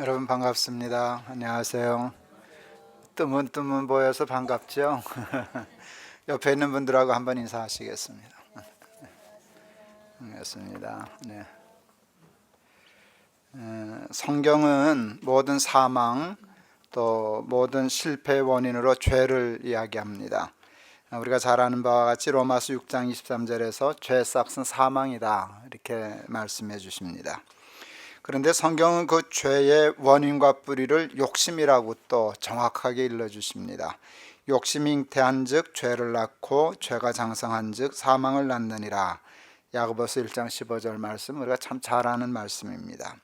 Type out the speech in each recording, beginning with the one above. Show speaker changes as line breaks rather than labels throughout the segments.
여러분 반갑습니다. 안녕하세요. 뜨문뜨문 보여서 반갑죠? 옆에 있는 분들하고 한번 인사하시겠습니다. 반갑습니다. 네. 성경은 모든 사망 또 모든 실패의 원인으로 죄를 이야기합니다. 우리가 잘 아는 바와 같이 로마서 6장 23절에서 죄의 싹은 사망이다 이렇게 말씀해 주십니다. 그런데 성경은 그 죄의 원인과 뿌리를 욕심이라고 또 정확하게 일러주십니다. 욕심이 잉태한즉 죄를 낳고 죄가 장성한즉 사망을 낳느니라. 야고보서 1장 15절 말씀 우리가 참 잘 아는 말씀입니다.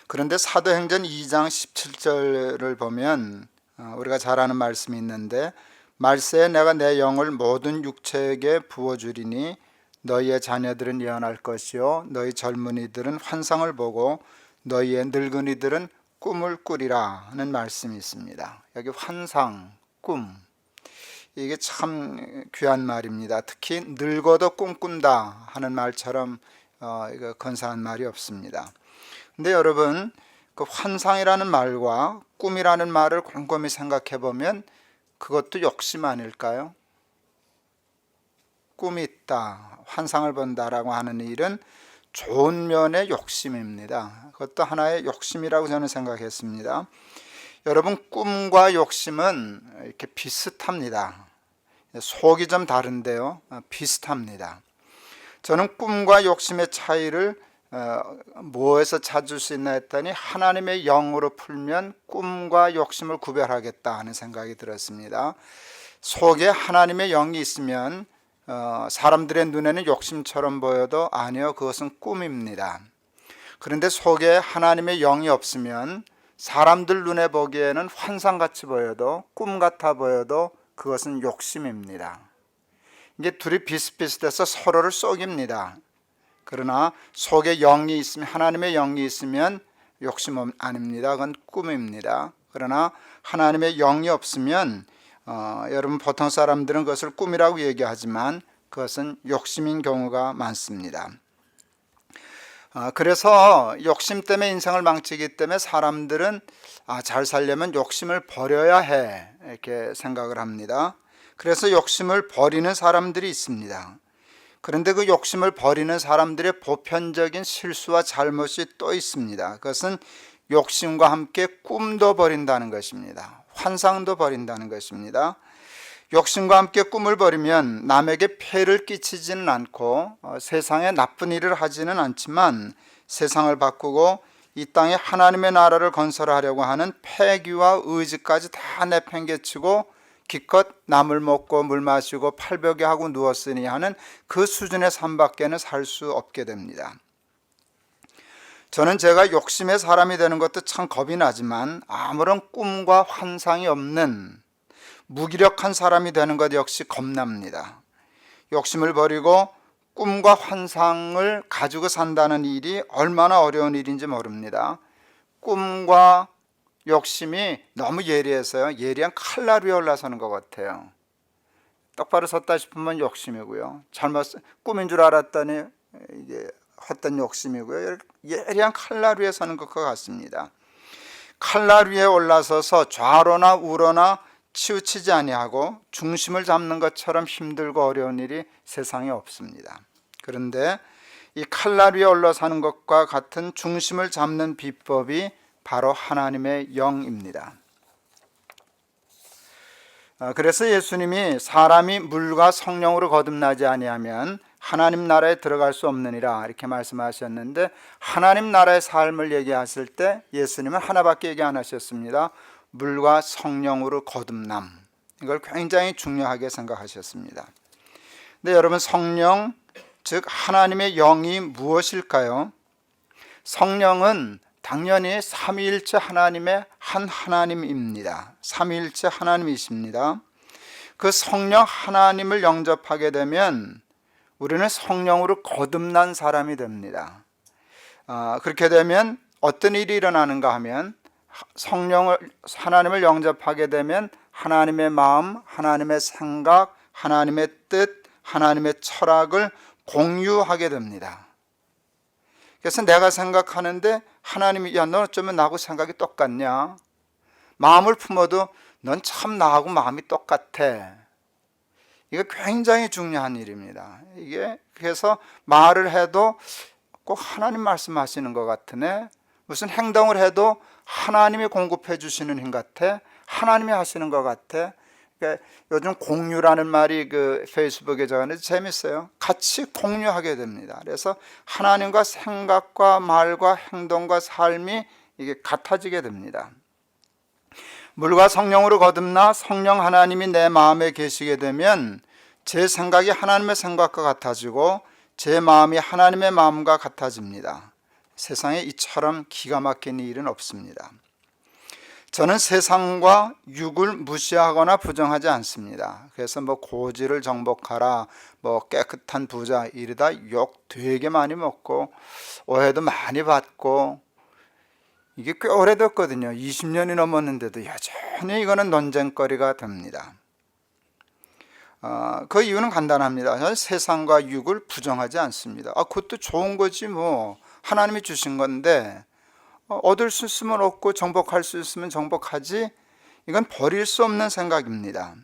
그런데 사도행전 2장 17절을 보면 우리가 잘 아는 말씀이 있는데, 말세에 내가 내 영을 모든 육체에게 부어주리니 너희의 자녀들은 예언할 것이요 너희 젊은이들은 환상을 보고 너희의 늙은이들은 꿈을 꾸리라 하는 말씀이 있습니다. 여기 환상, 꿈, 이게 참 귀한 말입니다. 특히 늙어도 꿈꾼다 하는 말처럼 이거 건사한 말이 없습니다. 근데 여러분, 그 환상이라는 말과 꿈이라는 말을 곰곰이 생각해 보면 그것도 욕심 아닐까요? 꿈이 있다, 환상을 본다라고 하는 일은 좋은 면의 욕심입니다. 그것도 하나의 욕심이라고 저는 생각했습니다. 여러분, 꿈과 욕심은 이렇게 비슷합니다. 속이 좀 다른데요, 비슷합니다. 저는 꿈과 욕심의 차이를 무엇에서 찾을 수 있나 했더니 하나님의 영으로 풀면 꿈과 욕심을 구별하겠다 하는 생각이 들었습니다. 속에 하나님의 영이 있으면 사람들의 눈에는 욕심처럼 보여도 아니요, 그것은 꿈입니다. 그런데 속에 하나님의 영이 없으면 사람들 눈에 보기에는 환상같이 보여도 꿈 같아 보여도 그것은 욕심입니다. 이게 둘이 비슷비슷해서 서로를 속입니다. 그러나 속에 영이 있으면, 하나님의 영이 있으면 욕심 아닙니다. 그건 꿈입니다. 그러나 하나님의 영이 없으면 여러분, 보통 사람들은 그것을 꿈이라고 얘기하지만 그것은 욕심인 경우가 많습니다. 그래서 욕심 때문에 인생을 망치기 때문에 사람들은 잘 살려면 욕심을 버려야 해 이렇게 생각을 합니다. 그래서 욕심을 버리는 사람들이 있습니다. 그런데 그 욕심을 버리는 사람들의 보편적인 실수와 잘못이 또 있습니다. 그것은 욕심과 함께 꿈도 버린다는 것입니다. 환상도 버린다는 것입니다. 욕심과 함께 꿈을 버리면 남에게 폐를 끼치지는 않고 세상에 나쁜 일을 하지는 않지만 세상을 바꾸고 이 땅에 하나님의 나라를 건설하려고 하는 패기와 의지까지 다 내팽개치고 기껏 나물 먹고 물 마시고 팔베개 하고 누웠으니 하는 그 수준의 삶밖에는 살 수 없게 됩니다. 저는 제가 욕심의 사람이 되는 것도 참 겁이 나지만 아무런 꿈과 환상이 없는 무기력한 사람이 되는 것 역시 겁납니다. 욕심을 버리고 꿈과 환상을 가지고 산다는 일이 얼마나 어려운 일인지 모릅니다. 꿈과 욕심이 너무 예리해서요, 예리한 칼날 위에 올라서는 것 같아요. 똑바로 섰다 싶으면 욕심이고요, 잘못 꿈인 줄 알았더니 이게 헛된 욕심이고요, 예리한 칼날 위에 서는 것과 같습니다. 칼날 위에 올라서서 좌로나 우로나 치우치지 아니하고 중심을 잡는 것처럼 힘들고 어려운 일이 세상에 없습니다. 그런데 이 칼날 위에 올라서는 것과 같은 중심을 잡는 비법이 바로 하나님의 영입니다. 그래서 예수님이 사람이 물과 성령으로 거듭나지 아니하면 하나님 나라에 들어갈 수 없느니라 이렇게 말씀하셨는데, 하나님 나라의 삶을 얘기하실 때 예수님은 하나밖에 얘기 안 하셨습니다. 물과 성령으로 거듭남, 이걸 굉장히 중요하게 생각하셨습니다. 근데 여러분, 성령 즉 하나님의 영이 무엇일까요? 성령은 당연히 삼위일체 하나님의 한 하나님입니다. 삼위일체 하나님이십니다. 그 성령 하나님을 영접하게 되면 우리는 성령으로 거듭난 사람이 됩니다. 그렇게 되면 어떤 일이 일어나는가 하면, 하나님을 영접하게 되면 하나님의 마음, 하나님의 생각, 하나님의 뜻, 하나님의 철학을 공유하게 됩니다. 그래서 내가 생각하는데 하나님이 야, 너 어쩌면 나하고 생각이 똑같냐? 마음을 품어도 넌 참 나하고 마음이 똑같아. 이거 굉장히 중요한 일입니다. 이게 그래서 말을 해도 꼭 하나님 말씀하시는 것 같으네. 무슨 행동을 해도 하나님이 공급해 주시는 힘 같아. 하나님이 하시는 것 같아. 그러니까 요즘 공유라는 말이 그 페이스북에 적었는데 재밌어요. 같이 공유하게 됩니다. 그래서 하나님과 생각과 말과 행동과 삶이 이게 같아지게 됩니다. 물과 성령으로 거듭나 성령 하나님이 내 마음에 계시게 되면 제 생각이 하나님의 생각과 같아지고 제 마음이 하나님의 마음과 같아집니다. 세상에 이처럼 기가 막힌 일은 없습니다. 저는 세상과 육을 무시하거나 부정하지 않습니다. 그래서 뭐 고지를 정복하라, 뭐 깨끗한 부자 이러다 욕 되게 많이 먹고 오해도 많이 받고 이게 꽤 오래됐거든요. 20년이 넘었는데도 여전히 이거는 논쟁거리가 됩니다. 그 이유는 간단합니다. 저는 세상과 육을 부정하지 않습니다. 그것도 좋은 거지 뭐. 하나님이 주신 건데 얻을 수 있으면 얻고 정복할 수 있으면 정복하지, 이건 버릴 수 없는 생각입니다.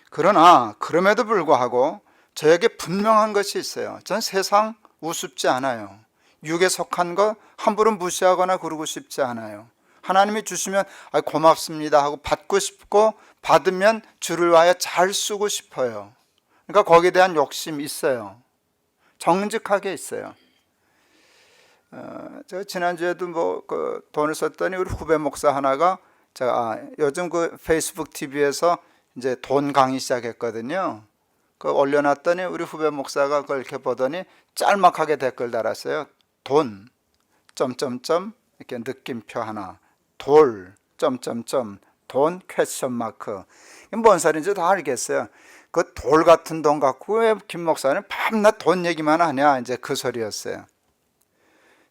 그러나 그럼에도 불구하고 저에게 분명한 것이 있어요. 전 세상 우습지 않아요. 육에 속한 것 함부로 무시하거나 그러고 싶지 않아요. 하나님이 주시면 고맙습니다 하고 받고 싶고, 받으면 주를 위하여 잘 쓰고 싶어요. 그러니까 거기에 대한 욕심이 있어요. 정직하게 있어요. 제가 지난주에도 돈을 썼더니 우리 후배 목사 하나가 제가 요즘 그 페이스북 TV에서 이제 돈 강의 시작했거든요. 그 올려놨더니 우리 후배 목사가 그걸 이렇게 보더니 짤막하게 댓글 달았어요. 돈 점점점 이렇게 느낌표 하나, 돌 점점점, 돈 퀘스천 마크. 뭔 소리인지 다 알겠어요. 그 돌 같은 돈 갖고 왜 김 목사는 밤낮 돈 얘기만 하냐, 이제 그 소리였어요.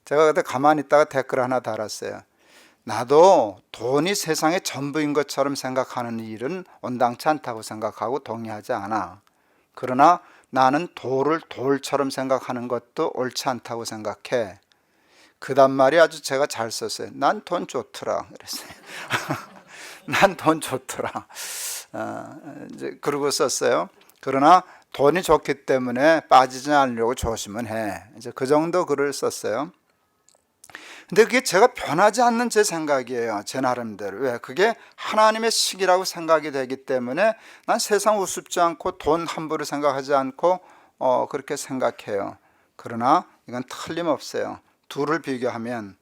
제가 그때 가만히 있다가 댓글 하나 달았어요. 나도 돈이 세상의 전부인 것처럼 생각하는 일은 온당치 않다고 생각하고 동의하지 않아. 그러나 나는 돌을 돌처럼 생각하는 것도 옳지 않다고 생각해. 그 단말이 아주 제가 잘 썼어요. 난 돈 좋더라 그랬어요. 난 돈 좋더라. 이제 그러고 썼어요. 그러나 돈이 좋기 때문에 빠지지 않으려고 조심은 해. 이제 그 정도 글을 썼어요. 근데 그게 제가 변하지 않는 제 생각이에요. 제 나름대로. 왜? 그게 하나님의 식이라고 생각이 되기 때문에 난 세상 우습지 않고 돈 함부로 생각하지 않고 그렇게 생각해요. 그러나 이건 틀림없어요. 둘을 비교하면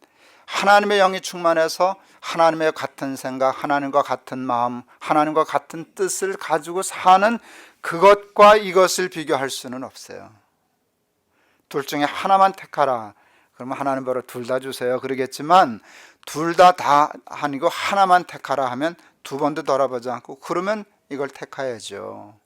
하나님의 영이 충만해서 하나님의 같은 생각, 하나님과 같은 마음, 하나님과 같은 뜻을 가지고 사는 그것과 이것을 비교할 수는 없어요. 둘 중에 하나만 택하라. 그러면 하나님 바로 둘 다 주세요 그러겠지만, 둘 다 아니고 하나만 택하라 하면 두 번도 돌아보지 않고, 그러면 이걸 택해야죠.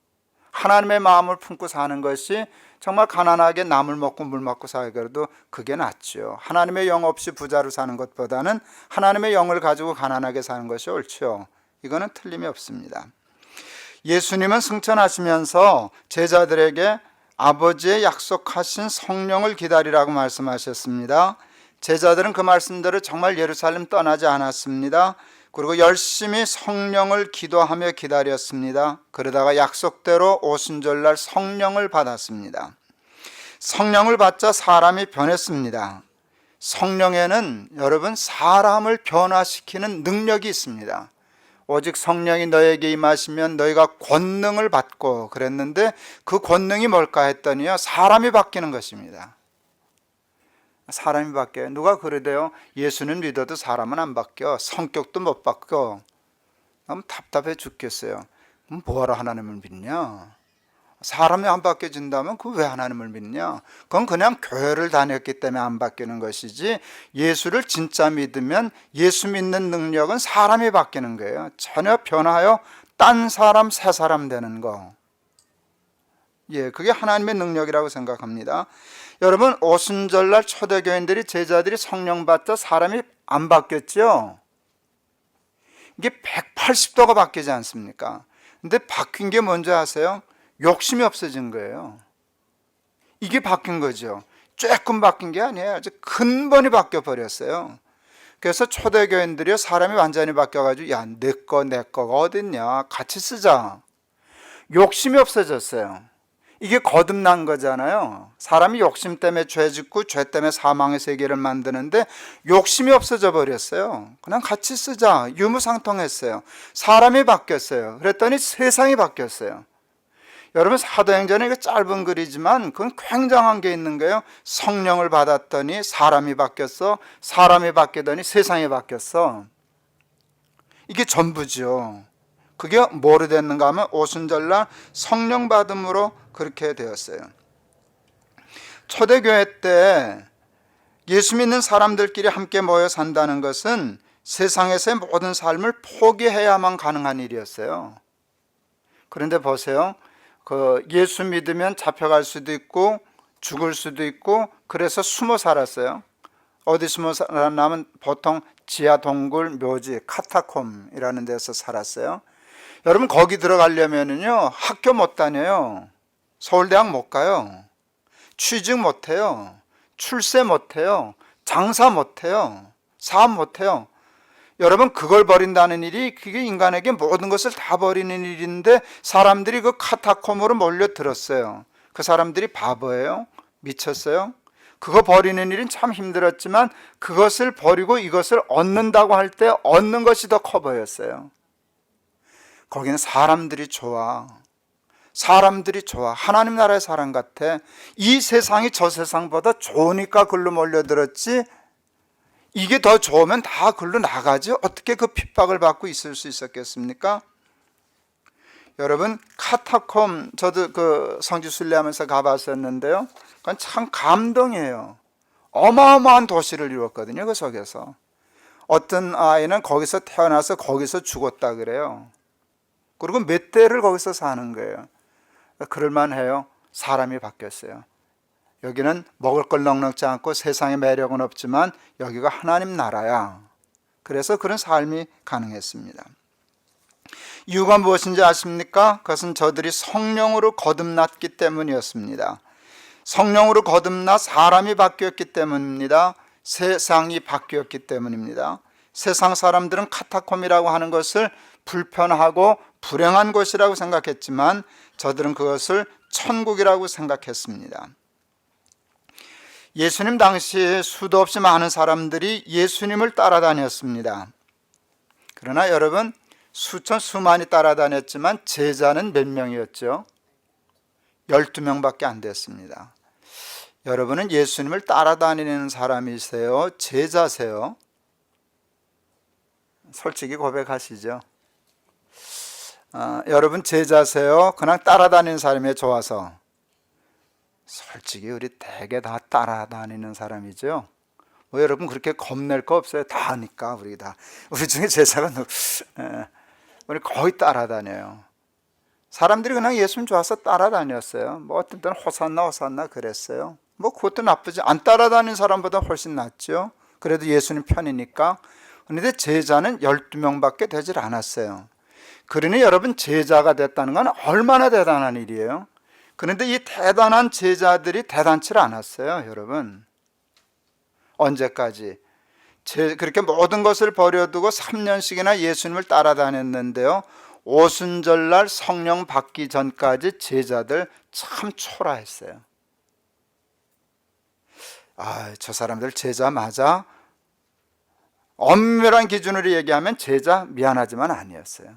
하나님의 마음을 품고 사는 것이 정말 가난하게 나물 먹고 물 먹고 살더라도 그게 낫죠. 하나님의 영 없이 부자로 사는 것보다는 하나님의 영을 가지고 가난하게 사는 것이 옳죠. 이거는 틀림이 없습니다. 예수님은 승천하시면서 제자들에게 아버지의 약속하신 성령을 기다리라고 말씀하셨습니다. 제자들은 그 말씀대로 정말 예루살렘 떠나지 않았습니다. 그리고 열심히 성령을 기도하며 기다렸습니다. 그러다가 약속대로 오순절날 성령을 받았습니다. 성령을 받자 사람이 변했습니다. 성령에는 여러분 사람을 변화시키는 능력이 있습니다. 오직 성령이 너에게 임하시면 너희가 권능을 받고 그랬는데, 그 권능이 뭘까 했더니요, 사람이 바뀌는 것입니다. 사람이 바뀌어요. 누가 그러대요? 예수는 믿어도 사람은 안 바뀌어. 성격도 못 바뀌어. 너무 답답해 죽겠어요. 그럼 뭐하러 하나님을 믿냐? 사람이 안 바뀌어진다면 그 왜 하나님을 믿냐? 그건 그냥 교회를 다녔기 때문에 안 바뀌는 것이지, 예수를 진짜 믿으면 예수 믿는 능력은 사람이 바뀌는 거예요. 전혀 변하여 딴 사람, 새 사람 되는 거. 그게 하나님의 능력이라고 생각합니다. 여러분, 오순절날 초대교인들이, 제자들이 성령 받자 사람이 안 바뀌었죠? 이게 180도가 바뀌지 않습니까? 근데 바뀐 게 뭔지 아세요? 욕심이 없어진 거예요. 이게 바뀐 거죠. 조금 바뀐 게 아니에요. 아주 근본이 바뀌어 버렸어요. 그래서 초대교인들이 사람이 완전히 바뀌어가지고 야, 내 거가 어딨냐, 같이 쓰자. 욕심이 없어졌어요. 이게 거듭난 거잖아요. 사람이 욕심 때문에 죄 짓고 죄 때문에 사망의 세계를 만드는데 욕심이 없어져 버렸어요. 그냥 같이 쓰자. 유무상통했어요. 사람이 바뀌었어요. 그랬더니 세상이 바뀌었어요. 여러분, 사도행전에 이거 짧은 글이지만 그건 굉장한 게 있는 거예요. 성령을 받았더니 사람이 바뀌었어. 사람이 바뀌더니 세상이 바뀌었어. 이게 전부죠. 그게 뭐로 됐는가 하면 오순절날 성령 받음으로 그렇게 되었어요. 초대교회 때 예수 믿는 사람들끼리 함께 모여 산다는 것은 세상에서의 모든 삶을 포기해야만 가능한 일이었어요. 그런데 보세요. 예수 믿으면 잡혀갈 수도 있고 죽을 수도 있고 그래서 숨어 살았어요. 어디 숨어 살았냐면 보통 지하 동굴, 묘지, 카타콤이라는 데서 살았어요. 여러분, 거기 들어가려면요 학교 못 다녀요. 서울대학 못 가요. 취직 못 해요. 출세 못 해요. 장사 못 해요. 사업 못 해요. 여러분, 그걸 버린다는 일이 그게 인간에게 모든 것을 다 버리는 일인데 사람들이 그 카타콤으로 몰려들었어요. 그 사람들이 바보예요? 미쳤어요? 그거 버리는 일은 참 힘들었지만 그것을 버리고 이것을 얻는다고 할 때 얻는 것이 더 커 보였어요. 거기는 사람들이 좋아. 사람들이 좋아. 하나님 나라의 사람 같아. 이 세상이 저 세상보다 좋으니까 글로 몰려들었지, 이게 더 좋으면 다 글로 나가지 어떻게 그 핍박을 받고 있을 수 있었겠습니까? 여러분, 카타콤, 저도 그 성지 순례하면서 가봤었는데요, 그건 참 감동이에요. 어마어마한 도시를 이뤘거든요. 그 속에서 어떤 아이는 거기서 태어나서 거기서 죽었다 그래요. 그리고 몇 대를 거기서 사는 거예요. 그럴만해요. 사람이 바뀌었어요. 여기는 먹을 걸 넉넉지 않고 세상의 매력은 없지만 여기가 하나님 나라야. 그래서 그런 삶이 가능했습니다. 이유가 무엇인지 아십니까? 그것은 저들이 성령으로 거듭났기 때문이었습니다. 성령으로 거듭나 사람이 바뀌었기 때문입니다. 세상이 바뀌었기 때문입니다. 세상 사람들은 카타콤이라고 하는 것을 불편하고 불행한 곳이라고 생각했지만 저들은 그것을 천국이라고 생각했습니다. 예수님 당시에 수도 없이 많은 사람들이 예수님을 따라다녔습니다. 그러나 여러분, 수많이 따라다녔지만 제자는 몇 명이었죠? 12명밖에 안 됐습니다. 여러분은 예수님을 따라다니는 사람이세요? 제자세요? 솔직히 고백하시죠. 여러분 제자세요? 그냥 따라다니는 사람이 좋아서? 솔직히 우리 대개 다 따라다니는 사람이죠. 뭐 여러분 그렇게 겁낼 거 없어요. 다 하니까 우리 중에 제자가 우리 거의 따라다녀요. 사람들이 그냥 예수님 좋아서 따라다녔어요. 뭐 어떤 때는 호산나 그랬어요. 뭐 그것도 나쁘지, 안 따라다니는 사람보다 훨씬 낫죠. 그래도 예수님 편이니까. 그런데 제자는 12명밖에 되질 않았어요. 그러니 여러분, 제자가 됐다는 건 얼마나 대단한 일이에요. 그런데 이 대단한 제자들이 대단치 않았어요. 여러분, 언제까지 그렇게 모든 것을 버려두고 3년씩이나 예수님을 따라다녔는데요, 오순절날 성령 받기 전까지 제자들 참 초라했어요. 저 사람들 제자 맞아? 엄밀한 기준으로 얘기하면 제자 미안하지만 아니었어요.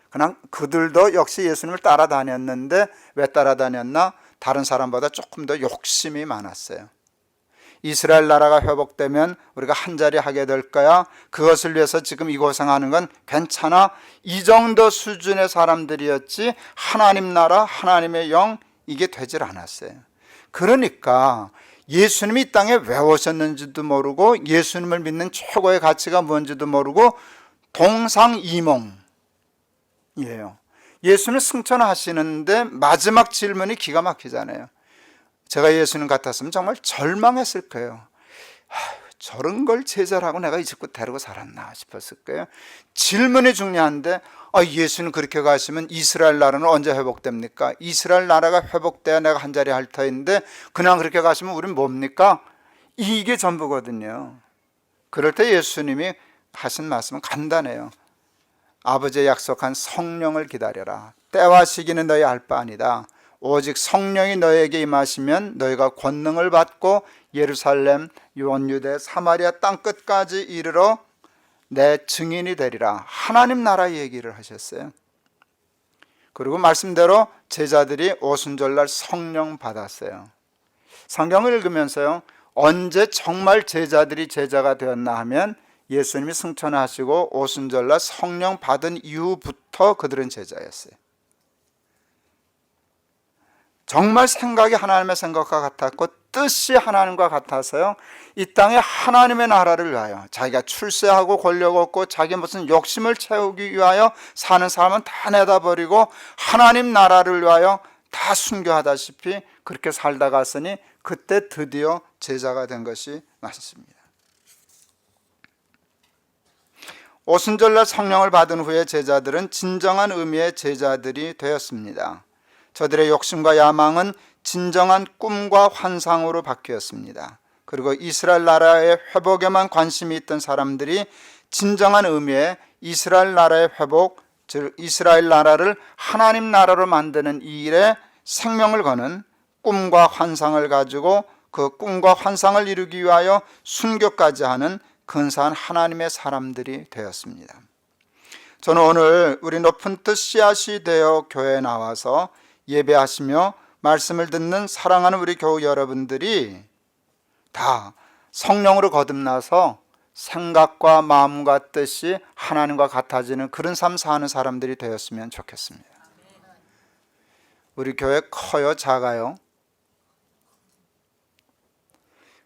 그냥 그들도 역시 예수님을 따라다녔는데 왜 따라다녔나? 다른 사람보다 조금 더 욕심이 많았어요. 이스라엘 나라가 회복되면 우리가 한자리 하게 될 거야. 그것을 위해서 지금 이 고생하는 건 괜찮아. 이 정도 수준의 사람들이었지 하나님 나라, 하나님의 영, 이게 되질 않았어요. 그러니까 예수님이 이 땅에 왜 오셨는지도 모르고 예수님을 믿는 최고의 가치가 뭔지도 모르고 동상이몽이에요. 예수님 승천하시는데 마지막 질문이 기가 막히잖아요. 제가 예수님 같았으면 정말 절망했을 거예요. 저런 걸 제자라고 내가 이 집구 데리고 살았나 싶었을 거예요. 질문이 중요한데 예수는 그렇게 가시면 이스라엘 나라는 언제 회복됩니까? 이스라엘 나라가 회복돼야 내가 한 자리 할 터인데 그냥 그렇게 가시면 우린 뭡니까? 이게 전부거든요. 그럴 때 예수님이 하신 말씀은 간단해요. 아버지의 약속한 성령을 기다려라. 때와 시기는 너희 알 바 아니다. 오직 성령이 너에게 임하시면 너희가 권능을 받고 예루살렘, 유언유대, 사마리아 땅끝까지 이르러 내 증인이 되리라. 하나님 나라 얘기를 하셨어요. 그리고 말씀대로 제자들이 오순절날 성령 받았어요. 성경을 읽으면서요, 언제 정말 제자들이 제자가 되었나 하면 예수님이 승천하시고 오순절날 성령 받은 이후부터 그들은 제자였어요. 정말 생각이 하나님의 생각과 같았고 뜻이 하나님과 같아서요, 이 땅에 하나님의 나라를 위하여 자기가 출세하고 권력 얻고 자기 무슨 욕심을 채우기 위하여 사는 사람은 다 내다버리고 하나님 나라를 위하여 다 순교하다시피 그렇게 살다 갔으니 그때 드디어 제자가 된 것이 맞습니다. 오순절날 성령을 받은 후에 제자들은 진정한 의미의 제자들이 되었습니다. 저들의 욕심과 야망은 진정한 꿈과 환상으로 바뀌었습니다. 그리고 이스라엘 나라의 회복에만 관심이 있던 사람들이 진정한 의미의 이스라엘 나라의 회복, 즉 이스라엘 나라를 하나님 나라로 만드는 이 일에 생명을 거는 꿈과 환상을 가지고 그 꿈과 환상을 이루기 위하여 순교까지 하는 근사한 하나님의 사람들이 되었습니다. 저는 오늘 우리 높은 뜻 씨앗이 되어 교회에 나와서 예배하시며 말씀을 듣는 사랑하는 우리 교우 여러분들이 다 성령으로 거듭나서 생각과 마음과 뜻이 하나님과 같아지는 그런 삶 사는 사람들이 되었으면 좋겠습니다. 우리 교회 커요, 작아요?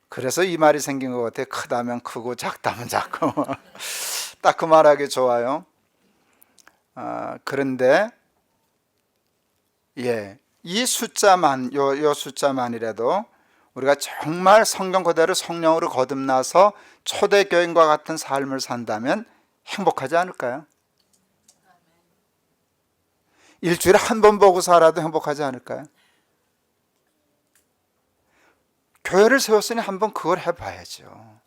그래서 이 말이 생긴 것 같아요. 크다면 크고 작다면 작고 딱 그 말하기 좋아요. 그런데 이 숫자만, 요 숫자만이라도 우리가 정말 성경 그대로 성령으로 거듭나서 초대교인과 같은 삶을 산다면 행복하지 않을까요? 일주일에 한 번 보고 살아도 행복하지 않을까요? 교회를 세웠으니 한번 그걸 해봐야죠.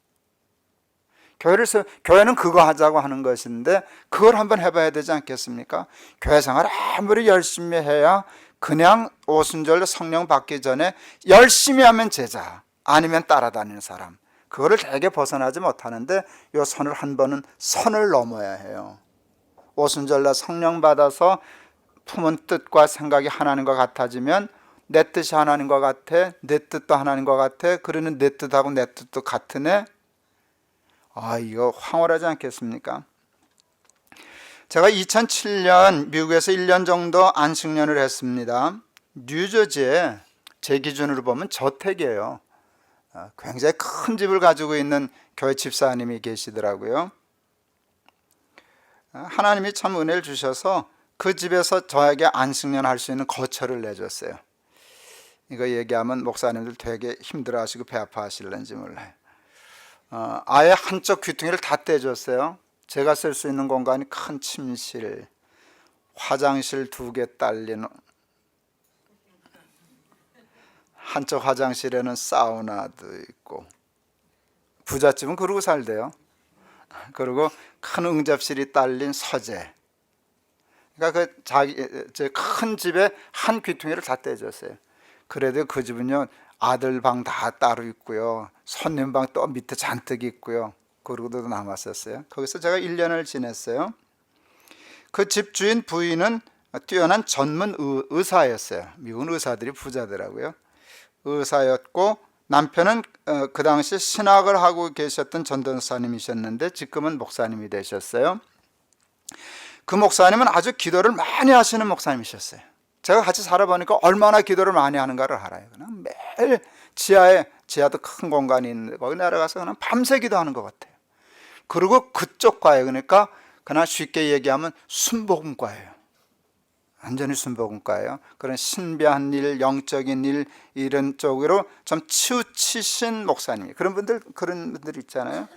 교회는 그거 하자고 하는 것인데 그걸 한번 해봐야 되지 않겠습니까? 교회 생활 아무리 열심히 해야 그냥 오순절 성령 받기 전에 열심히 하면 제자, 아니면 따라다니는 사람, 그거를 되게 벗어나지 못하는데 이 선을 한 번은 선을 넘어야 해요. 오순절날 성령 받아서 품은 뜻과 생각이 하나님과 같아지면 내 뜻이 하나님과 같아, 내 뜻도 하나님과 같아, 그러는 내 뜻하고 내 뜻도 같으네. 이거 황홀하지 않겠습니까? 제가 2007년 미국에서 1년 정도 안식년을 했습니다. 뉴저지에 제 기준으로 보면 저택이에요. 굉장히 큰 집을 가지고 있는 교회 집사님이 계시더라고요. 하나님이 참 은혜를 주셔서 그 집에서 저에게 안식년 할 수 있는 거처를 내줬어요. 이거 얘기하면 목사님들 되게 힘들어하시고 배 아파하실런지 몰라요. 아예 한쪽 귀퉁이를 다 떼줬어요. 제가 쓸 수 있는 공간이 큰 침실, 화장실 2개 딸린, 한쪽 화장실에는 사우나도 있고, 부잣집은 그러고 살대요. 그리고 큰 응접실이 딸린 서재. 그러니까 제 큰 집에 한 귀퉁이를 다 떼줬어요. 그래도 그 집은요, 아들 방 다 따로 있고요, 손님 방 또 밑에 잔뜩 있고요, 그러고도 남았었어요. 거기서 제가 1년을 지냈어요. 그 집주인 부인은 뛰어난 전문 의사였어요. 미국 의사들이 부자더라고요. 의사였고 남편은 그 당시 신학을 하고 계셨던 전도사님이셨는데 지금은 목사님이 되셨어요. 그 목사님은 아주 기도를 많이 하시는 목사님이셨어요. 제가 같이 살아보니까 얼마나 기도를 많이 하는가를 알아요. 그냥 매일 지하도 큰 공간이 있는데 거기 내려가서 그냥 밤새 기도하는 것 같아요. 그리고 그쪽 과에, 그러니까 그냥 쉽게 얘기하면 순복음과예요. 완전히 순복음과예요. 그런 신비한 일, 영적인 일, 이런 쪽으로 좀 치우치신 목사님, 그런 분들 있잖아요.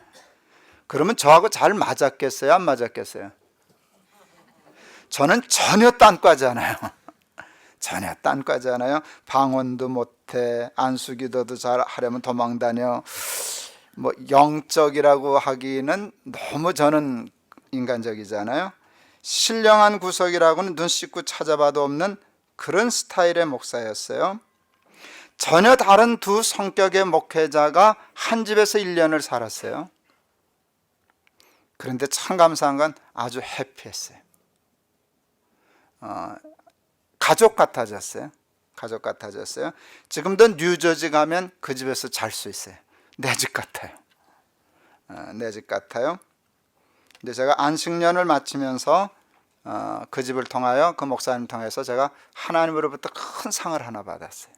그러면 저하고 잘 맞았겠어요, 안 맞았겠어요? 저는 전혀 딴과잖아요. 전혀 딴과잖아요. 방언도 못해, 안수기도도 잘 하려면 도망다녀. 뭐 영적이라고 하기는 너무 저는 인간적이잖아요. 신령한 구석이라고는 눈 씻고 찾아봐도 없는 그런 스타일의 목사였어요. 전혀 다른 두 성격의 목회자가 한 집에서 1년을 살았어요. 그런데 참 감사한 건 아주 해피했어요. 가족 같아졌어요. 가족 같아졌어요. 지금도 뉴저지 가면 그 집에서 잘 수 있어요. 내 집 같아요. 내 집 같아요. 근데 제가 안식년을 마치면서 그 집을 통하여, 그 목사님 통해서 제가 하나님으로부터 큰 상을 하나 받았어요.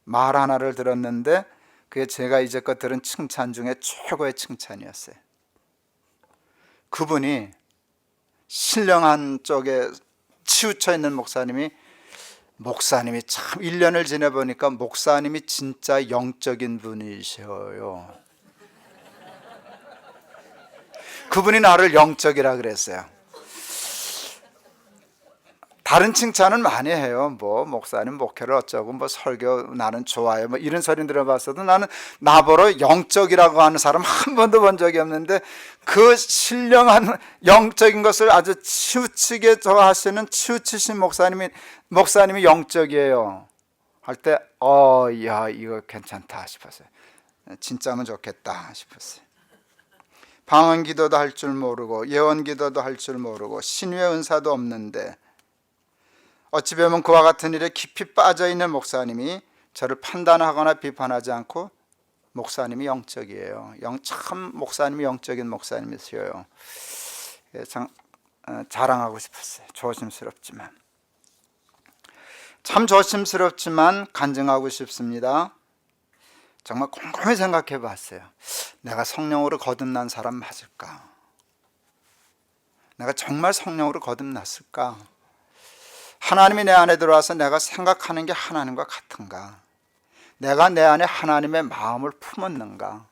말 하나를 들었는데 그게 제가 이제껏 들은 칭찬 중에 최고의 칭찬이었어요. 그분이 신령한 쪽에 치우쳐 있는 목사님이 참 1년을 지내보니까 목사님이 진짜 영적인 분이셔요. 그분이 나를 영적이라 그랬어요. 다른 칭찬은 많이 해요. 뭐 목사님 목회를 어쩌고, 뭐 설교 나는 좋아요, 뭐 이런 소리 들어봤어도 나는 나보러 영적이라고 하는 사람 한 번도 본 적이 없는데, 그 신령한 영적인 것을 아주 치우치게 좋아하시는 치우치신 목사님이 영적이에요 할 때 야, 이거 괜찮다 싶었어요. 진짜면 좋겠다 싶었어요. 방언 기도도 할 줄 모르고 예언 기도도 할 줄 모르고 신유의 은사도 없는데, 어찌 보면 그와 같은 일에 깊이 빠져있는 목사님이 저를 판단하거나 비판하지 않고, 목사님이 영적이에요. 참 목사님이 영적인 목사님이세요. 자랑하고 싶었어요. 조심스럽지만, 참 조심스럽지만 간증하고 싶습니다. 정말 곰곰이 생각해 봤어요. 내가 성령으로 거듭난 사람 맞을까? 내가 정말 성령으로 거듭났을까? 하나님이 내 안에 들어와서 내가 생각하는 게 하나님과 같은가? 내가 내 안에 하나님의 마음을 품었는가?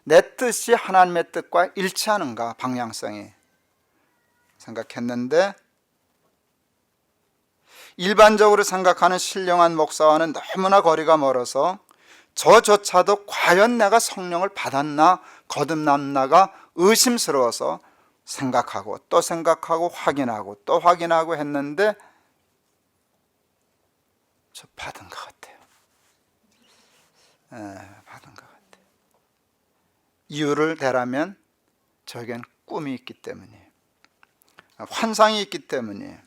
내 뜻이 하나님의 뜻과 일치하는가? 방향성이 생각했는데, 일반적으로 생각하는 신령한 목사와는 너무나 거리가 멀어서 저조차도 과연 내가 성령을 받았나 거듭났나가 의심스러워서 생각하고 또 생각하고 확인하고 또 확인하고 했는데, 저 받은 것 같아요. 받은 것 같아요. 이유를 대라면 저에겐 꿈이 있기 때문이에요. 환상이 있기 때문이에요.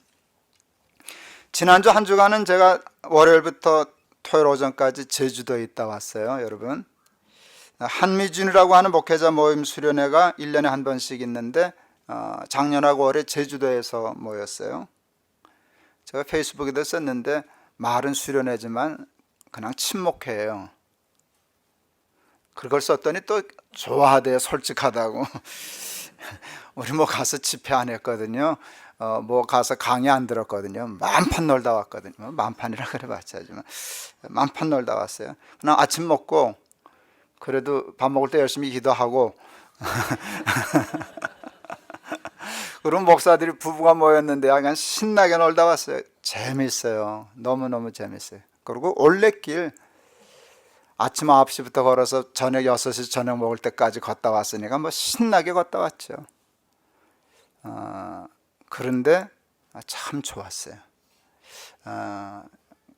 지난주 한 주간은 제가 월요일부터 토요일 오전까지 제주도에 있다 왔어요. 여러분, 한미준이라고 하는 목회자 모임 수련회가 1년에 한 번씩 있는데, 작년하고 올해 제주도에서 모였어요. 제가 페이스북에도 썼는데, 말은 수련회지만 그냥 친목회예요. 그걸 썼더니 또 좋아하대요. 솔직하다고. 우리 뭐 가서 집회 안 했거든요. 뭐 가서 강의 안 들었거든요. 만판 놀다 왔거든요. 만판이라 그래봤자 하지만 만판 놀다 왔어요. 그냥 아침 먹고, 그래도 밥 먹을 때 열심히 기도하고 그런 목사들이 부부가 모였는데 그냥 신나게 놀다 왔어요. 재밌어요. 너무너무 재밌어요. 그리고 올레길 아침 9시부터 걸어서 저녁 6시 저녁 먹을 때까지 걷다 왔으니까 뭐 신나게 걷다 왔죠. 그런데 참 좋았어요.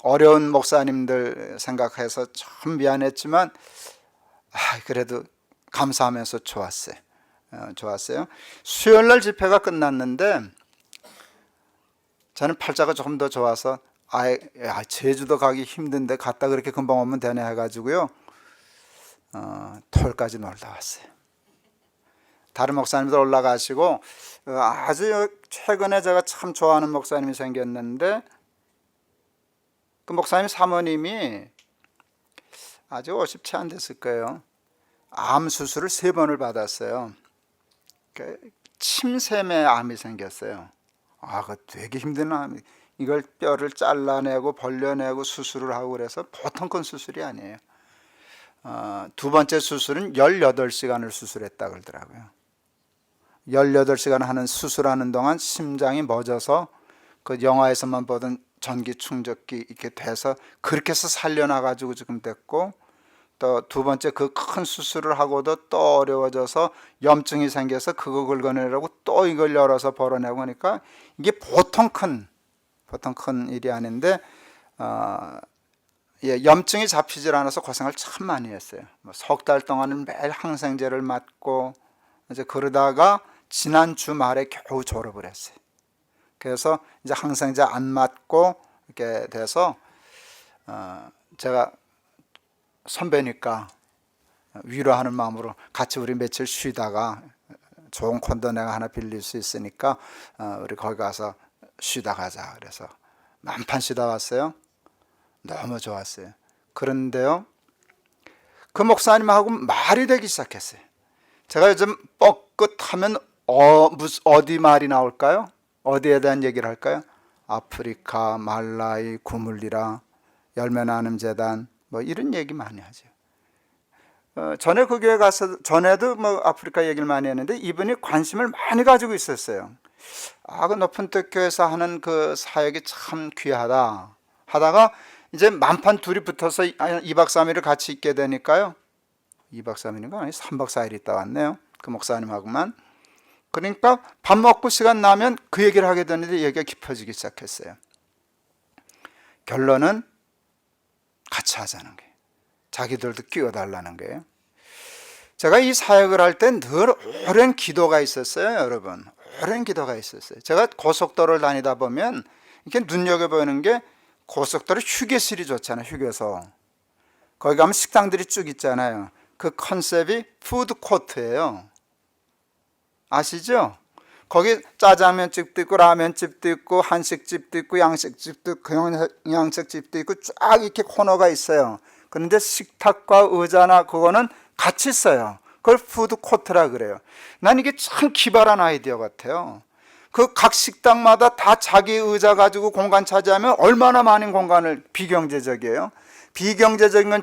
어려운 목사님들 생각해서 참 미안했지만 그래도 감사하면서 좋았어요. 수요일날 집회가 끝났는데 저는 팔자가 조금 더 좋아서 제주도 가기 힘든데 갔다 그렇게 금방 오면 되네 해가지고요, 토요일까지 놀다 왔어요. 다른 목사님들 올라가시고, 아주 최근에 제가 참 좋아하는 목사님이 생겼는데, 그 목사님 사모님이 아주 50채 안 됐을 거예요. 암 수술을 3번을 받았어요. 침샘에 암이 생겼어요. 그거 되게 힘든 암이, 이걸 뼈를 잘라내고 벌려내고 수술을 하고 그래서 보통 큰 수술이 아니에요. 두 번째 수술은 18시간을 수술했다 그러더라고요. 18시간 하는 수술하는 동안 심장이 멎어서 그 영화에서만 보던 전기 충격기 이렇게 돼서 그렇게 해서 살려놔가지고 지금 됐고, 또 두 번째 그 큰 수술을 하고도 또 어려워져서 염증이 생겨서 그거 긁어내려고 또 이걸 열어서 벌어내고 하니까 이게 보통 큰 일이 아닌데, 염증이 잡히질 않아서 고생을 참 많이 했어요. 뭐 석 달 동안은 매일 항생제를 맞고 이제 그러다가 지난 주말에 겨우 졸업을 했어요. 그래서 이제 항생제 안 맞고 이렇게 돼서 제가 선배니까 위로하는 마음으로 같이 우리 며칠 쉬다가 좋은 콘도 내가 하나 빌릴 수 있으니까 우리 거기 가서 쉬다 가자. 그래서 만판 쉬다 왔어요. 너무 좋았어요. 그런데요, 그 목사님하고 말이 되기 시작했어요. 제가 요즘 뻐끗하면 어디 말이 나올까요? 어디에 대한 얘기를 할까요? 아프리카, 말라이, 구물리라, 열매나눔 재단, 뭐 이런 얘기 많이 하죠. 전에 그 교회 가서 전에도 뭐 아프리카 얘기를 많이 했는데 이분이 관심을 많이 가지고 있었어요. 그 높은 뜻 교회에서 하는 그 사역이 참 귀하다 하다가 이제 만판 둘이 붙어서 2박 3일을 같이 있게 되니까요. 2박 3일인가 아니 3박 4일 있다 왔네요. 그 목사님하고만. 그러니까 밥 먹고 시간 나면 그 얘기를 하게 되는데 얘기가 깊어지기 시작했어요. 결론은 같이 하자는 거예요. 자기들도 끼워달라는 거예요. 제가 이 사역을 할 때 늘 오랜 기도가 있었어요, 여러분. 오랜 기도가 있었어요. 제가 고속도로를 다니다 보면 이렇게 눈여겨보이는 게 고속도로 휴게실이 좋잖아요, 휴게소. 거기 가면 식당들이 쭉 있잖아요. 그 컨셉이 푸드코트예요. 아시죠? 거기 짜장면집도 있고 라면집도 있고 한식집도 있고 양식집도 있고 경양식집도 있고 쫙 이렇게 코너가 있어요. 그런데 식탁과 의자나 그거는 같이 있어요. 그걸 푸드코트라 그래요. 난 이게 참 기발한 아이디어 같아요. 그 각 식당마다 다 자기 의자 가지고 공간 차지하면 얼마나 많은 공간을, 비경제적이에요. 비경제적인 건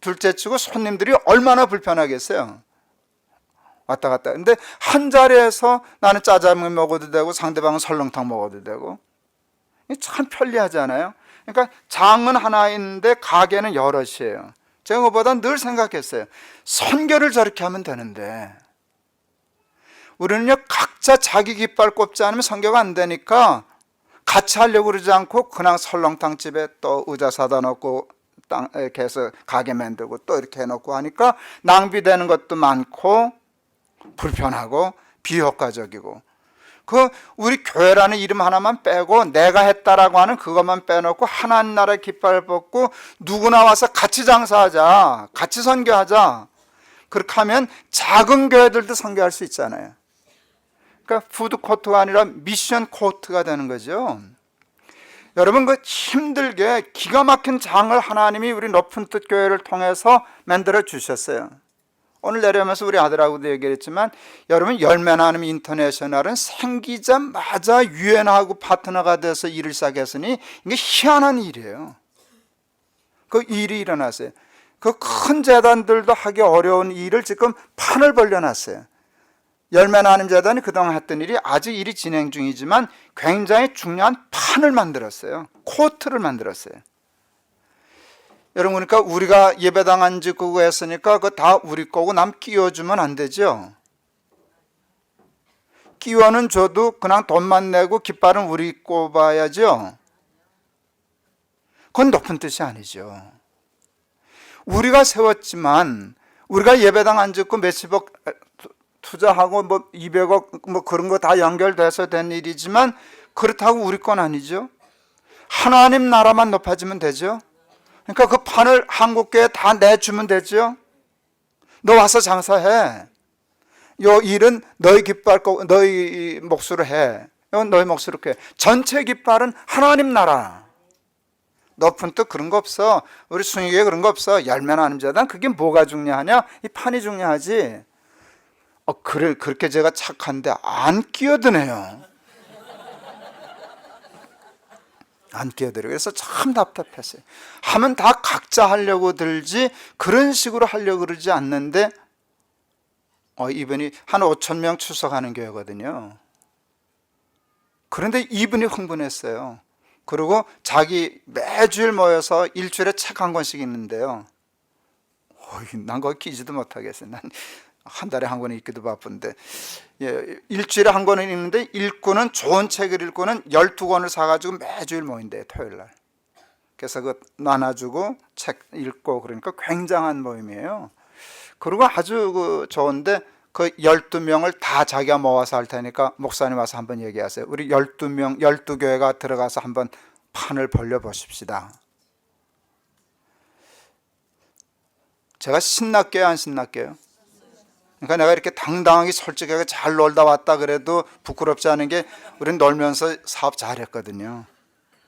둘째치고 손님들이 얼마나 불편하겠어요. 왔다 갔다. 근데 한 자리에서 나는 짜장면 먹어도 되고 상대방은 설렁탕 먹어도 되고, 참 편리하잖아요. 그러니까 장은 하나 있는데 가게는 여럿이에요. 제가 그보다 늘 생각했어요. 선교를 저렇게 하면 되는데 우리는요, 각자 자기 깃발 꼽지 않으면 선교가 안 되니까 같이 하려고 그러지 않고 그냥 설렁탕 집에 또 의자 사다 놓고 이렇게 해서 가게 만들고 또 이렇게 해놓고 하니까 낭비되는 것도 많고 불편하고 비효과적이고, 그 우리 교회라는 이름 하나만 빼고 내가 했다라고 하는 그것만 빼놓고 하나님 나라의 깃발을 뽑고 누구나 와서 같이 장사하자, 같이 선교하자, 그렇게 하면 작은 교회들도 선교할 수 있잖아요. 그러니까 푸드코트가 아니라 미션 코트가 되는 거죠. 여러분, 그 힘들게 기가 막힌 장을 하나님이 우리 높은 뜻 교회를 통해서 만들어 주셨어요. 오늘 내려오면서 우리 아들하고도 얘기했지만, 여러분, 열매나눔 인터내셔널은 생기자마자 유엔하고 파트너가 돼서 일을 시작했으니 이게 희한한 일이에요. 그 일이 일어났어요. 그 큰 재단들도 하기 어려운 일을 지금 판을 벌려놨어요. 열매나눔 재단이 그동안 했던 일이 아직 일이 진행 중이지만 굉장히 중요한 판을 만들었어요. 코트를 만들었어요. 여러분, 그러니까 우리가 예배당 안 짓고 했으니까 그거 다 우리 거고 남 끼워주면 안 되죠. 끼워는 줘도 그냥 돈만 내고 깃발은 우리 꼽아야죠. 그건 높은 뜻이 아니죠. 우리가 세웠지만, 우리가 예배당 안 짓고 몇십억 투자하고 뭐 200억 뭐 그런 거 다 연결돼서 된 일이지만 그렇다고 우리 건 아니죠. 하나님 나라만 높아지면 되죠. 그러니까 그 판을 한국교회에 다 내주면 되죠. 너 와서 장사해. 요 일은 너희 깃발, 너희 몫으로 해. 이건 너희 몫으로 해. 전체 깃발은 하나님 나라. 높은 뜻 그런 거 없어. 우리 순위교회 그런 거 없어. 열매나눔 재단 그게 뭐가 중요하냐? 이 판이 중요하지. 그래, 그렇게 제가 착한데 안 끼어드네요. 안 끼어들어요. 그래서 참 답답했어요. 하면 다 각자 하려고 들지 그런 식으로 하려고 그러지 않는데 이분이 한 5천 명 출석하는 교회거든요. 그런데 이분이 흥분했어요. 그리고 자기 매주일 모여서 일주일에 책 한 권씩 읽는데요. 난 거기 끼지도 못하겠어요. 난 한 달에 한 권 읽기도 바쁜데, 일주일에 한 권을 읽는데, 읽고는 좋은 책을 읽고는 12권을 사가지고 매주일 모인대요, 토요일날. 그래서 그 나눠주고 책 읽고, 그러니까 굉장한 모임이에요. 그리고 아주 좋은데, 그 12명을 다 자기가 모아서 할 테니까 목사님 와서 한번 얘기하세요. 우리 12명, 12교회가 들어가서 한번 판을 벌려보십시다. 제가 신났게요, 안 신났게요? 그러니까 내가 이렇게 당당하게 솔직하게 잘 놀다 왔다 그래도 부끄럽지 않은 게, 우린 놀면서 사업 잘했거든요.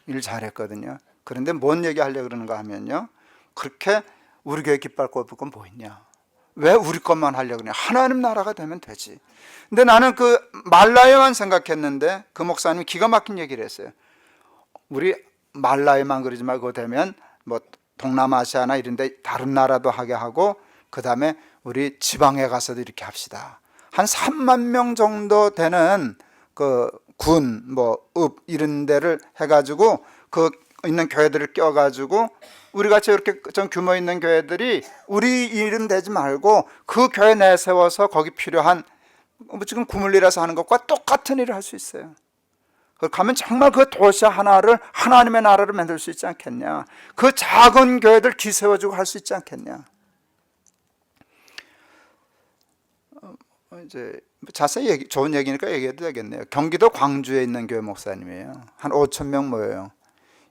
일 잘했거든요. 그런데 뭔 얘기 하려고 그러는가 하면요, 그렇게 우리 교회 깃발 꼽을 건 뭐 있냐, 왜 우리 것만 하려고 그러냐, 하나님 나라가 되면 되지. 근데 나는 그 말라에만 생각했는데 그 목사님이 기가 막힌 얘기를 했어요. 우리 말라에만 그러지 말고 되면 뭐 동남아시아나 이런 데 다른 나라도 하게 하고, 그 다음에 우리 지방에 가서도 이렇게 합시다. 한 3만 명 정도 되는 그 군, 읍 이런 데를 해가지고 그 있는 교회들을 껴가지고, 우리 같이 이렇게 좀 규모 있는 교회들이 우리 이름 대지 말고 그 교회 내세워서 거기 필요한, 지금 구물리라서 하는 것과 똑같은 일을 할 수 있어요. 그렇게 하면 정말 그 도시 하나를 하나님의 나라를 만들 수 있지 않겠냐. 그 작은 교회들 기세워주고 할 수 있지 않겠냐. 이제 자세히 좋은 얘기니까 얘기해도 되겠네요. 경기도 광주에 있는 교회 목사님이에요. 한 5천 명 모여요.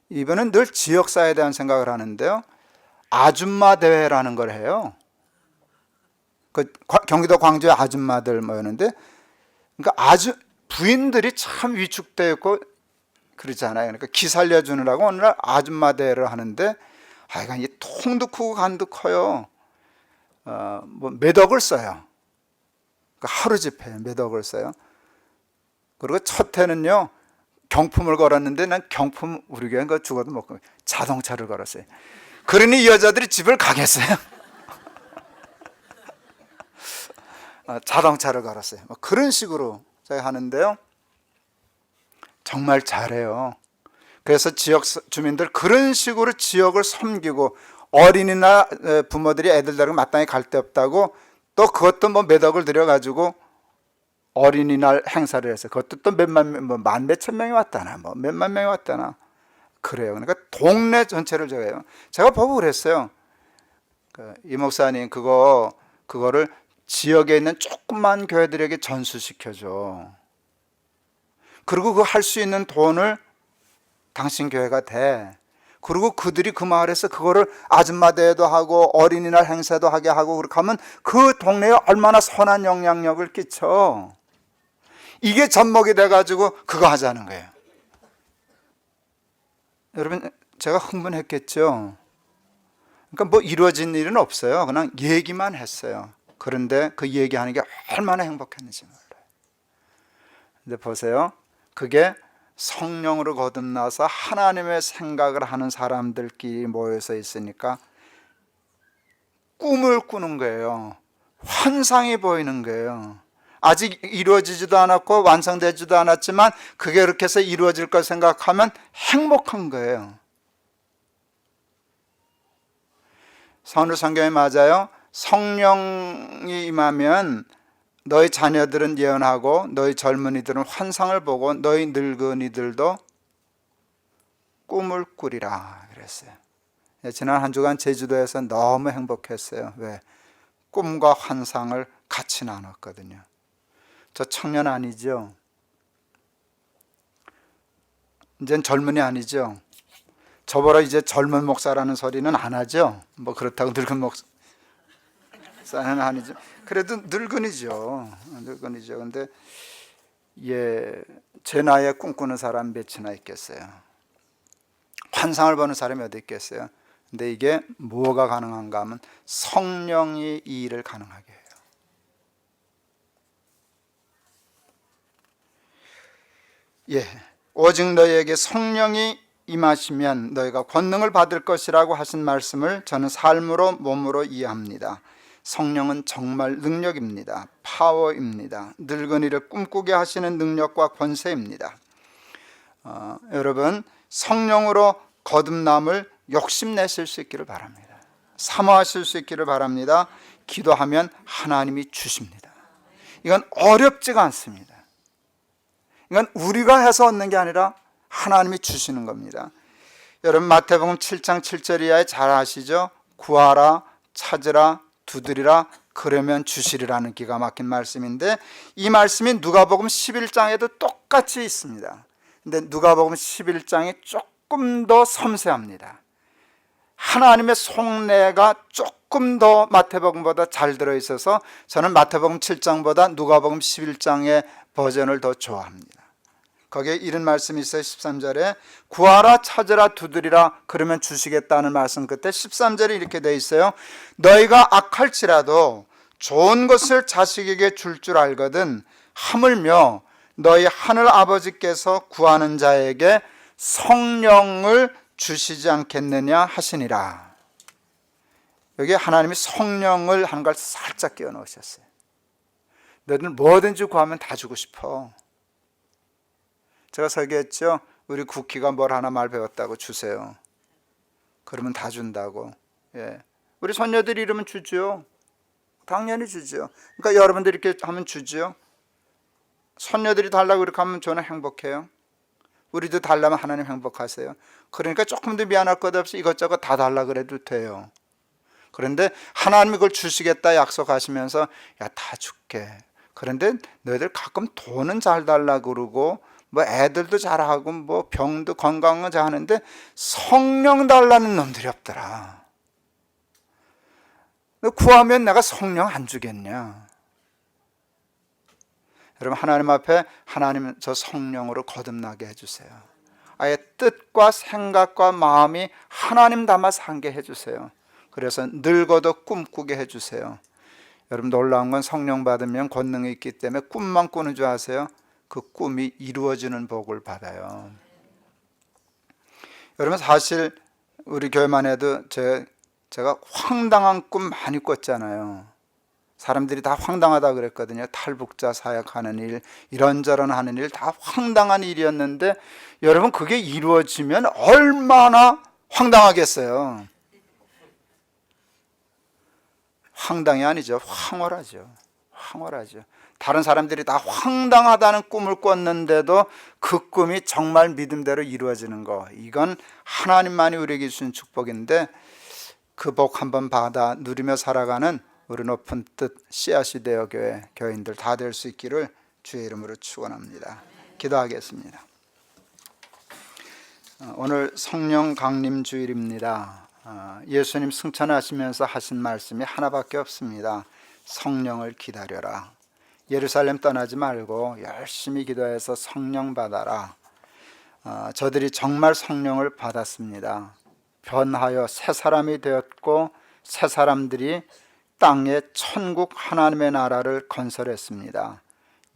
이분은 늘 지역사회에 대한 생각을 하는데요, 아줌마 대회라는 걸 해요. 그 경기도 광주에 아줌마들 모였는데, 그러니까 부인들이 참 위축되어 있고 그러잖아요. 그러니까 기 살려주느라고 오늘날 아줌마 대회를 하는데, 하여간 이 통도 크고 간도 커요. 몇 억을 써요. 하루 집회에 몇 억을 써요. 그리고 첫 해는요, 경품을 걸었는데, 난 경품 우리 교회는 그 죽어도 못, 자동차를 걸었어요. 그러니 이 여자들이 집을 가겠어요. 자동차를 걸었어요. 그런 식으로 제가 하는데요, 정말 잘해요. 그래서 지역 주민들 그런 식으로 지역을 섬기고, 어린이나 부모들이 애들 데리고 마땅히 갈 데 없다고 또 그것도 몇 억을 들여가지고 어린이날 행사를 해서, 그것도 또 만 몇천 명이 왔다나 몇만 명이 왔다나 그래요. 그러니까 동네 전체를 제가 보고 그랬어요. 이 목사님 그거를 지역에 있는 조그만 교회들에게 전수시켜줘. 그리고 그 할 수 있는 돈을 당신 교회가 돼. 그리고 그들이 그 마을에서 그거를 아줌마 대회도 하고 어린이날 행사도 하게 하고, 그렇게 하면 그 동네에 얼마나 선한 영향력을 끼쳐. 이게 접목이 돼가지고 그거 하자는 거예요. 여러분, 제가 흥분했겠죠. 그러니까 이루어진 일은 없어요. 그냥 얘기만 했어요. 그런데 그 얘기하는 게 얼마나 행복했는지 몰라요. 근데 보세요, 그게 성령으로 거듭나서 하나님의 생각을 하는 사람들끼리 모여서 있으니까 꿈을 꾸는 거예요. 환상이 보이는 거예요. 아직 이루어지지도 않았고 완성되지도 않았지만 그게 그렇게 해서 이루어질 걸 생각하면 행복한 거예요. 오늘 성경에 맞아요. 성령이 임하면 너희 자녀들은 예언하고 너희 젊은이들은 환상을 보고 너희 늙은이들도 꿈을 꾸리라 그랬어요. 지난 한 주간 제주도에서 너무 행복했어요. 왜? 꿈과 환상을 같이 나눴거든요. 저 청년 아니죠? 이젠 젊은이 아니죠? 저보라 이제 젊은 목사라는 소리는 안 하죠? 그렇다고 늙은 목사는 아니죠. 그래도 늙은이죠. 근데 제 나이에 꿈꾸는 사람 몇이나 있겠어요? 환상을 보는 사람이 어디 있겠어요? 근데 이게 뭐가 가능한가 하면 성령이 이 일을 가능하게 해요. 오직 너희에게 성령이 임하시면 너희가 권능을 받을 것이라고 하신 말씀을 저는 삶으로 몸으로 이해합니다. 성령은 정말 능력입니다. 파워입니다. 늙은이를 꿈꾸게 하시는 능력과 권세입니다. 여러분, 성령으로 거듭남을 욕심내실 수 있기를 바랍니다. 사모하실 수 있기를 바랍니다. 기도하면 하나님이 주십니다. 이건 어렵지가 않습니다. 이건 우리가 해서 얻는 게 아니라 하나님이 주시는 겁니다. 여러분, 마태복음 7장 7절 이하에 잘 아시죠? 구하라, 찾으라, 두드리라, 그러면 주시리라는 기가 막힌 말씀인데, 이 말씀이 누가복음 11장에도 똑같이 있습니다. 근데 누가복음 11장이 조금 더 섬세합니다. 하나님의 속내가 조금 더 마태복음보다 잘 들어있어서 저는 마태복음 7장보다 누가복음 11장의 버전을 더 좋아합니다. 거기에 이런 말씀이 있어요. 13절에 구하라, 찾으라, 두드리라, 그러면 주시겠다는 말씀 끝에 13절에 이렇게 돼 있어요. 너희가 악할지라도 좋은 것을 자식에게 줄 줄 알거든 하물며 너희 하늘 아버지께서 구하는 자에게 성령을 주시지 않겠느냐 하시니라. 여기 하나님이 성령을 하는 걸 살짝 끼워 넣으셨어요. 너희들 뭐든지 구하면 다 주고 싶어. 제가 설교했죠. 우리 국희가 뭘 하나 말 배웠다고 주세요. 그러면 다 준다고. 우리 손녀들이 이러면 주죠. 당연히 주죠. 그러니까 여러분들이 이렇게 하면 주죠. 손녀들이 달라고 그렇게 하면 저는 행복해요. 우리도 달라면 하나님 행복하세요. 그러니까 조금 더 미안할 것 없이 이것저것 다 달라 그래도 돼요. 그런데 하나님이 그걸 주시겠다 약속하시면서 야, 다 줄게. 그런데 너희들 가끔 돈은 잘 달라 그러고 뭐 애들도 잘하고 뭐 병도 건강은 잘하는데 성령 달라는 놈들이 없더라. 너 구하면 내가 성령 안 주겠냐? 여러분, 하나님 앞에 하나님 저 성령으로 거듭나게 해주세요. 아예 뜻과 생각과 마음이 하나님 담아 살게 해주세요. 그래서 늙어도 꿈꾸게 해주세요. 여러분, 놀라운 건 성령 받으면 권능이 있기 때문에 꿈만 꾸는 줄 아세요? 그 꿈이 이루어지는 복을 받아요. 여러분, 사실 우리 교회만 해도 제가 황당한 꿈 많이 꿨잖아요. 사람들이 다 황당하다 그랬거든요. 탈북자 사역하는 일, 이런저런 하는 일 다 황당한 일이었는데 여러분, 그게 이루어지면 얼마나 황당하겠어요. 황당이 아니죠. 황홀하죠. 황홀하죠. 다른 사람들이 다 황당하다는 꿈을 꿨는데도 그 꿈이 정말 믿음대로 이루어지는 거, 이건 하나님만이 우리에게 주신 축복인데 그 복 한번 받아 누리며 살아가는 우리 높은 뜻 씨앗이 되어 교인들 다 될 수 있기를 주의 이름으로 축원합니다. 기도하겠습니다. 오늘 성령 강림 주일입니다. 예수님 승천하시면서 하신 말씀이 하나밖에 없습니다. 성령을 기다려라. 예루살렘 떠나지 말고 열심히 기도해서 성령 받아라. 저들이 정말 성령을 받았습니다. 변하여 새 사람이 되었고 새 사람들이 땅에 천국 하나님의 나라를 건설했습니다.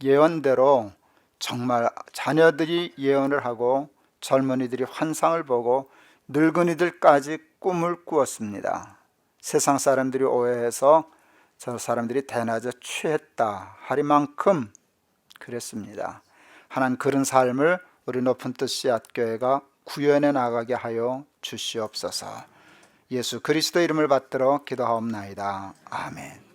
예언대로 정말 자녀들이 예언을 하고 젊은이들이 환상을 보고 늙은이들까지 꿈을 꾸었습니다. 세상 사람들이 오해해서 저 사람들이 대낮에 취했다 하리만큼 그랬습니다. 하나님, 그런 삶을 우리 높은 뜻 씨앗교회가 구현해 나가게 하여 주시옵소서. 예수 그리스도 이름을 받들어 기도하옵나이다. 아멘.